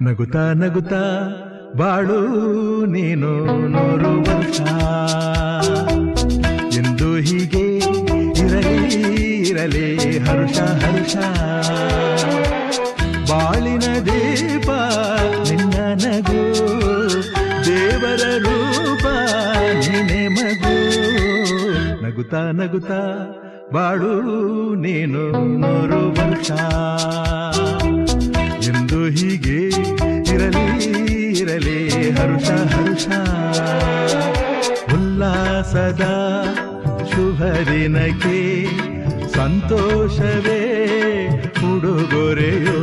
ನಗುತ್ತಾ ನಗುತ್ತಾ ಬಾಳು ನೀನು 100 ವರ್ಷ ಎಂದು ಹೀಗೆ ಇರಲಿ ಇರಲಿ ಹರ್ಷ ಹರ್ಷ ಬಾಳಿನ ದೀಪ ನಿನ್ನ ನಗು ದೇವರ ರೂಪ ನೀನೆ ಮಗು ನಗುತ್ತಾ ನಗುತ್ತಾ ಬಾಳು ನೀನು 100 ವರ್ಷ ಎಂದು ಹೀಗೆ ಇರಲಿ ಇರಲಿ ಹರ್ಷ ಹರ್ಷ ಉಲ್ಲಾಸದ ಶುಭ ದಿನಕ್ಕೆ ಸಂತೋಷವೇ ಉಡುಗೊರೆಯೋ